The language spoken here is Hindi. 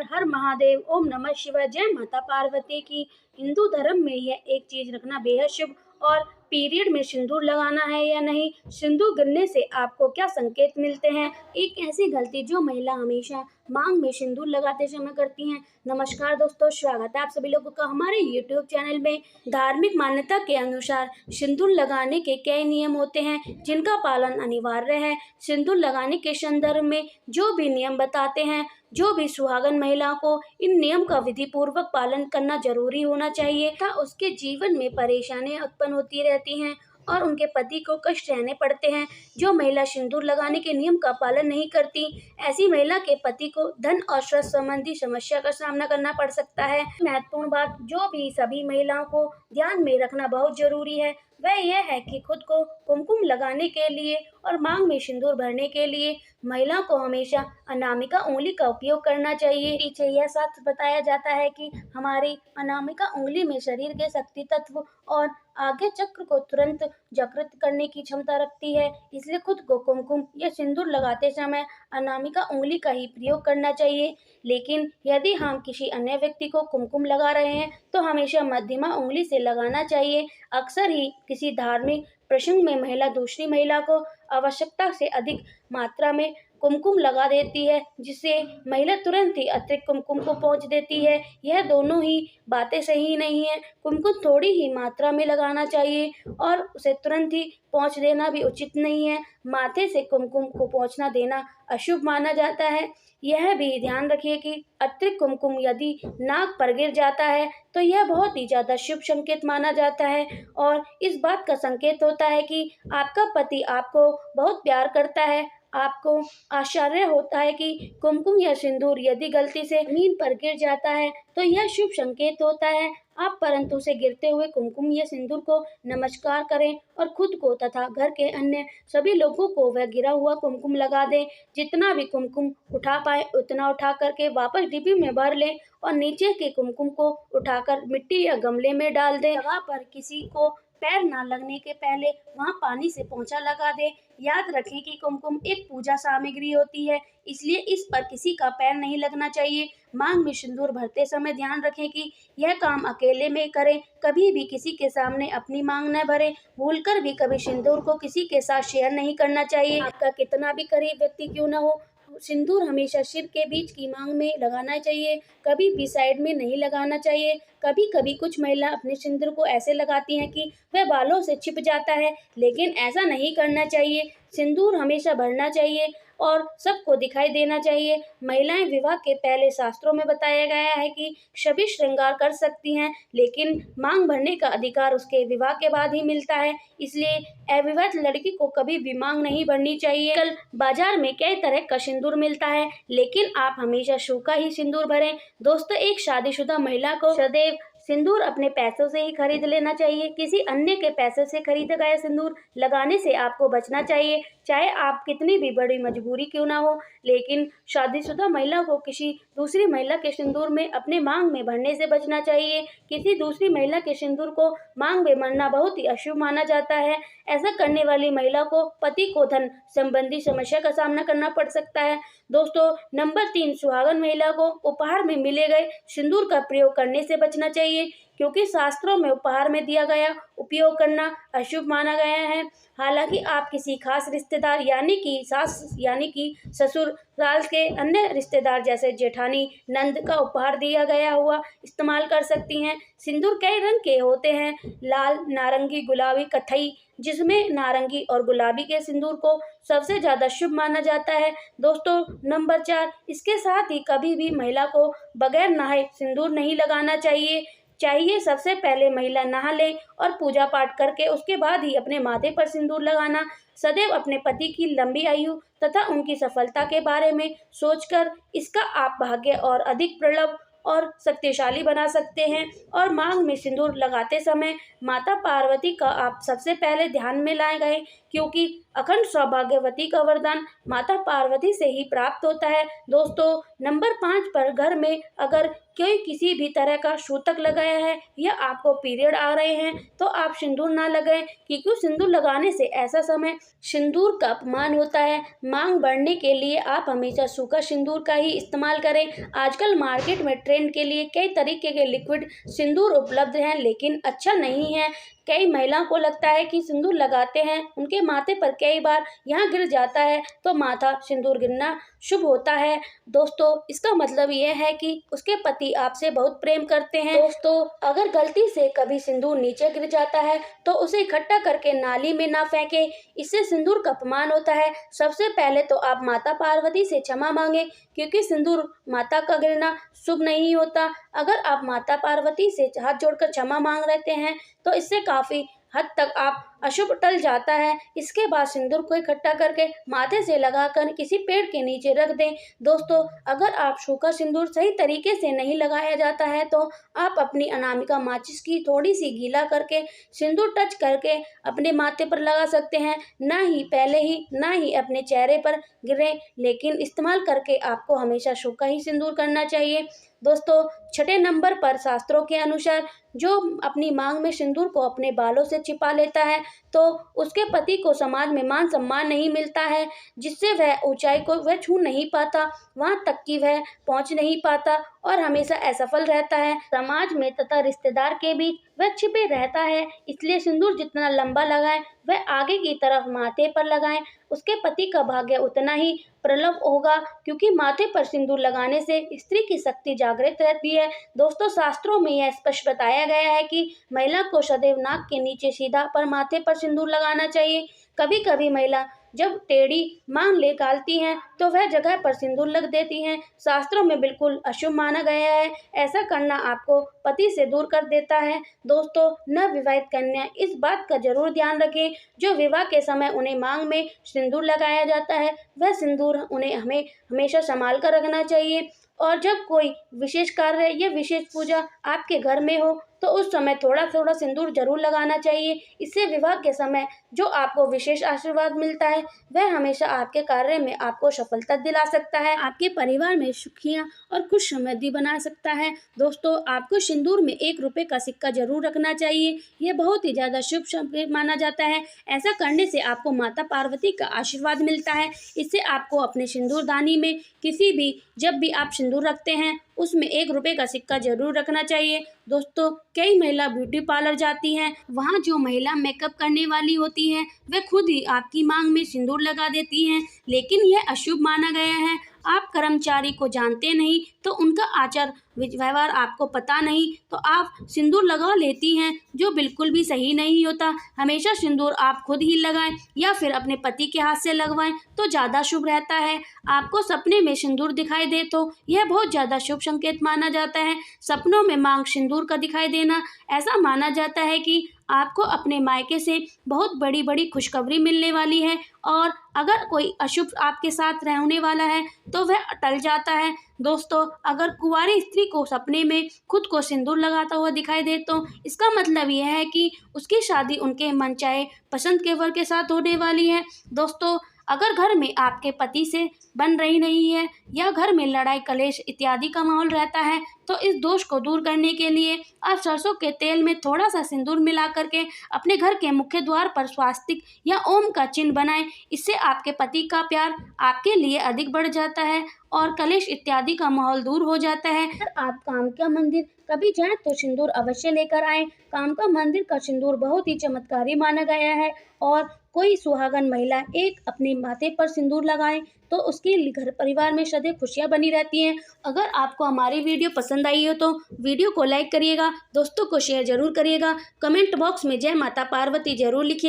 हर महादेव, ओम नमः शिवाय, जय माता पार्वती की। हिंदू धर्म में यह एक चीज रखना बेहद शुभ। और पीरियड में सिंदूर लगाना है या नहीं, सिंदूर गिरने से आपको क्या संकेत मिलते हैं, एक ऐसी गलती जो महिला हमेशा मांग में सिंदूर लगाते समय करती हैं। नमस्कार दोस्तों, स्वागत है आप सभी लोगों का हमारे YouTube चैनल में। धार्मिक मान्यता के अनुसार सिंदूर लगाने के कई नियम होते हैं जिनका पालन अनिवार्य है। सिंदूर लगाने के संदर्भ में जो भी नियम बताते हैं, जो भी सुहागन महिला को इन नियम का विधि पूर्वक पालन करना जरूरी होना चाहिए तथा उसके जीवन में परेशानियां उत्पन्न होती रहती हैं और उनके पति को कष्ट सहने पड़ते हैं। जो महिला सिंदूर लगाने के नियम का पालन नहीं करती, ऐसी महिला के पति को धन और स्वास्थ्य संबंधी समस्या का सामना करना पड़ सकता है। महत्वपूर्ण बात जो भी सभी महिलाओं को ध्यान में रखना बहुत जरूरी है वह यह है कि खुद को कुमकुम लगाने के लिए और मांग में सिंदूर भरने के लिए महिला को हमेशा अनामिका उंगली का उपयोग करना चाहिए। पीछे यह शास्त्र बताया जाता है कि हमारी अनामिका उंगली में शरीर के शक्ति तत्व और आगे चक्र को तुरंत जागृत करने की क्षमता रखती है, इसलिए खुद को कुमकुम या सिंदूर लगाते समय अनामिका उंगली का ही प्रयोग करना चाहिए। लेकिन यदि हम किसी अन्य व्यक्ति को कुमकुम लगा रहे हैं तो हमेशा मध्यमा उंगली से लगाना चाहिए। अक्सर ही किसी धार्मिक प्रसंग में महिला दूसरी महिला को आवश्यकता से अधिक मात्रा में कुमकुम लगा देती है, जिससे महिला तुरंत ही अतिरिक्त कुमकुम को पोंछ देती है। यह दोनों ही बातें सही नहीं है। कुमकुम थोड़ी ही मात्रा में लगाना चाहिए और उसे तुरंत ही पोंछ देना भी उचित नहीं है। माथे से कुमकुम को पोंछना देना अशुभ माना जाता है। यह भी ध्यान रखिए कि अतिरिक्त कुमकुम यदि नाक पर गिर जाता है तो यह बहुत ही ज्यादा शुभ संकेत माना जाता है और इस बात का संकेत होता है कि आपका पति आपको बहुत प्यार करता है। आपको आश्चर्य होता है कि कुमकुम या सिंदूर यदि गलती से जमीन पर गिर जाता है तो यह शुभ संकेत होता है। आप परंतु उसे गिरते हुए कुमकुम या सिंदूर को नमस्कार करें और खुद को तथा घर के अन्य सभी लोगों को वह गिरा हुआ कुमकुम लगा दें। जितना भी कुमकुम उठा पाए उतना उठा करके वापस डिब्बी में भर लें और नीचे के कुमकुम को उठाकर मिट्टी या गमले में डाल दें। जगह पर किसी को पैर न लगने के पहले वहां पानी से पोंछा लगा दें। याद रखें कि कुमकुम एक पूजा सामग्री होती है, इसलिए इस पर किसी का पैर नहीं लगना चाहिए। मांग में सिंदूर भरते समय ध्यान रखें कि यह काम अकेले में करें, कभी भी किसी के सामने अपनी मांग न भरें। भूलकर भी कभी सिंदूर को किसी के साथ शेयर नहीं करना चाहिए। आपका कितना भी करीब व्यक्ति क्यों न हो, सिंदूर हमेशा सिर के बीच की मांग में लगाना चाहिए, कभी भी साइड में नहीं लगाना चाहिए। कभी कभी कुछ महिला अपने सिंदूर को ऐसे लगाती हैं कि वह बालों से छिप जाता है, लेकिन ऐसा नहीं करना चाहिए। सिंदूर हमेशा भरना चाहिए और सबको दिखाई देना चाहिए। महिलाएं विवाह के पहले शास्त्रों में बताया गया है कि सभी श्रृंगार कर सकती हैं, लेकिन मांग भरने का अधिकार उसके विवाह के बाद ही मिलता है, इसलिए अविवाहित लड़की को कभी भी मांग नहीं भरनी चाहिए। कल बाजार में कई तरह का सिंदूर मिलता है, लेकिन आप हमेशा सूखा ही सिंदूर भरें। दोस्तों, एक शादीशुदा महिला को सदैव सिंदूर अपने पैसों से ही खरीद लेना चाहिए। किसी अन्य के पैसों से खरीदा गया सिंदूर लगाने से आपको बचना चाहिए, चाहे आप कितनी भी बड़ी मजबूरी क्यों ना हो। लेकिन शादीशुदा महिला को किसी दूसरी महिला के सिंदूर में अपने मांग में भरने से बचना चाहिए। किसी दूसरी महिला के सिंदूर को मांग में भरना बहुत ही अशुभ माना जाता है। ऐसा करने वाली महिला को पति को धन संबंधी समस्या का सामना करना पड़ सकता है। दोस्तों, नंबर 3, सुहागन महिला को उपहार में मिले गए सिंदूर का प्रयोग करने से बचना चाहिए, क्योंकि शास्त्रों में उपहार में दिया गया उपयोग करना अशुभ माना गया है। हालांकि आप किसी खास रिश्तेदार यानी कि सास यानी कि ससुराल के अन्य रिश्तेदार जैसे जेठानी, नंद का उपहार दिया गया हुआ इस्तेमाल कर सकती हैं। सिंदूर कई रंग के होते हैं, लाल, नारंगी, गुलाबी, कथई, जिसमें नारंगी और गुलाबी के सिंदूर को सबसे ज्यादा शुभ माना जाता है। दोस्तों, नंबर 4, इसके साथ ही कभी भी महिला को बगैर नहाए सिंदूर नहीं लगाना चाहिए सबसे पहले महिला नहा ले और पूजा पाठ करके उसके बाद ही अपने माथे पर सिंदूर लगाना। सदैव अपने पति की लंबी आयु तथा उनकी सफलता के बारे में सोचकर इसका आप भाग्य और अधिक प्रबल और शक्तिशाली बना सकते हैं। और मांग में सिंदूर लगाते समय माता पार्वती का आप सबसे पहले ध्यान में लाए गए, क्योंकि अखंड सौभाग्यवती का वरदान माता पार्वती से ही प्राप्त होता है। दोस्तों, नंबर 5 पर घर में अगर कोई किसी भी तरह का सूतक लगाया है या आपको पीरियड आ रहे हैं तो आप सिंदूर ना लगाएं, क्योंकि सिंदूर लगाने से ऐसा समय सिंदूर का अपमान होता है। मांग बढ़ने के लिए आप हमेशा सूखा सिंदूर का ही इस्तेमाल करें। आजकल मार्केट में ट्रेंड के लिए कई तरीके के लिक्विड सिंदूर उपलब्ध हैं, लेकिन अच्छा नहीं है। कई महिलाओं को लगता है कि सिंदूर लगाते हैं उनके माथे पर कई बार यहाँ गिर जाता है तो माथा सिंदूर गिरना शुभ होता है। दोस्तों, इसका मतलब यह है कि उसके पति आपसे बहुत प्रेम करते हैं। दोस्तों, अगर गलती से कभी सिंदूर नीचे गिर जाता है तो उसे इकट्ठा करके नाली में ना फेंके, इससे सिंदूर का अपमान होता है। सबसे पहले तो आप माता पार्वती से क्षमा मांगे, क्योंकि सिंदूर माता का गिरना शुभ नहीं होता। अगर आप माता पार्वती से हाथ जोड़कर क्षमा मांग रहे हैं तो इससे काफी हद तक आप अशुभ टल जाता है। इसके बाद सिंदूर को इकट्ठा करके माथे से लगाकर किसी पेड़ के नीचे रख दें। दोस्तों, अगर आप सूखा सिंदूर सही तरीके से नहीं लगाया जाता है तो आप अपनी अनामिका माचिस की थोड़ी सी गीला करके सिंदूर टच करके अपने माथे पर लगा सकते हैं। ना ही अपने चेहरे पर गिरे, लेकिन इस्तेमाल करके आपको हमेशा सूखा ही सिंदूर करना चाहिए। दोस्तों, 6 नंबर पर शास्त्रों के अनुसार जो अपनी मांग में सिंदूर को अपने बालों से छिपा लेता है तो उसके पति को समाज में मान सम्मान नहीं मिलता है, जिससे वह ऊंचाई को वह छू नहीं पाता, वहां तक कि वह पहुंच नहीं पाता और हमेशा असफल रहता है। समाज में तथा रिश्तेदार के बीच वह छिपे रहता है। इसलिए सिंदूर जितना लंबा लगाएं वह आगे की तरफ माथे पर लगाएं, उसके पति का भाग्य उतना ही प्रबल होगा, क्योंकि माथे पर सिंदूर लगाने से स्त्री की शक्ति जागृत रहती है। दोस्तों, शास्त्रों में यह स्पष्ट बताया गया है कि महिला को सदैव नाक के नीचे सीधा पर माथे पर सिंदूर लगाना चाहिए। कभी कभी महिला जब टेढ़ी मांग निकालती हैं तो वह जगह पर सिंदूर लग देती हैं। शास्त्रों में बिल्कुल अशुभ माना गया है। ऐसा करना आपको पति से दूर कर देता है। दोस्तों, नवविवाहित कन्या इस बात का जरूर ध्यान रखें, जो विवाह के समय उन्हें मांग में सिंदूर लगाया जाता है वह सिंदूर उन्हें हमेशा संभाल कर रखना चाहिए। और जब कोई विशेष कार्य या विशेष पूजा आपके घर में हो तो उस समय थोड़ा थोड़ा सिंदूर जरूर लगाना चाहिए। इससे विवाह के समय जो आपको विशेष आशीर्वाद मिलता है वह हमेशा आपके कार्य में आपको सफलता दिला सकता है, आपके परिवार में सुखियां और खुश समृद्धि बना सकता है। दोस्तों, आपको सिंदूर में 1 रुपए का सिक्का जरूर रखना चाहिए। यह बहुत ही ज्यादा शुभ संकेत माना जाता है। ऐसा करने से आपको माता पार्वती का आशीर्वाद मिलता है। इससे आपको अपने सिंदूरदानी में जब भी आप सिंदूर रखते हैं उसमें 1 रुपए का सिक्का जरूर रखना चाहिए। दोस्तों, कई महिला ब्यूटी पार्लर जाती हैं, वहाँ जो महिला मेकअप करने वाली होती है वह खुद ही आपकी मांग में सिंदूर लगा देती हैं, लेकिन यह अशुभ माना गया है। आप कर्मचारी को जानते नहीं तो उनका आचार व्यवहार आपको पता नहीं तो आप सिंदूर लगा लेती हैं, जो बिल्कुल भी सही नहीं होता। हमेशा सिंदूर आप खुद ही लगाएं या फिर अपने पति के हाथ से लगवाएं तो ज़्यादा शुभ रहता है। आपको सपने में सिंदूर दिखाई दे तो यह बहुत ज़्यादा शुभ संकेत माना जाता है। सपनों में मांग सिंदूर का दिखाई देना, ऐसा माना जाता है कि आपको अपने मायके से बहुत बड़ी बड़ी खुशखबरी मिलने वाली है और अगर कोई अशुभ आपके साथ रहने वाला है तो वह टल जाता है। दोस्तों, अगर कुंवारी स्त्री को सपने में खुद को सिंदूर लगाता हुआ दिखाई दे तो इसका मतलब यह है कि उसकी शादी उनके मनचाहे पसंद के वर के साथ होने वाली है। दोस्तों, अगर घर में आपके पति से बन रही नहीं है या घर में लड़ाई कलेश इत्यादि का माहौल रहता है तो इस दोष को दूर करने के लिए आप सरसों के तेल में थोड़ा सा सिंदूर मिला करके अपने घर के मुख्य द्वार पर स्वास्तिक या ओम का चिन्ह बनाएं। इससे आपके पति का प्यार आपके लिए अधिक बढ़ जाता है और कलेश इत्यादि का माहौल दूर हो जाता है। अगर आप कामाख्या मंदिर कभी जाएं तो सिंदूर अवश्य लेकर आएं। कामाख्या मंदिर का सिंदूर बहुत ही चमत्कारी माना गया है और कोई सुहागन महिला एक अपने माथे पर सिंदूर लगाए तो उसके घर परिवार में सदैव खुशियां बनी रहती हैं। अगर आपको हमारी वीडियो पसंद आई हो तो वीडियो को लाइक करिएगा, दोस्तों को शेयर जरूर करिएगा, कमेंट बॉक्स में जय माता पार्वती जरूर लिखिए।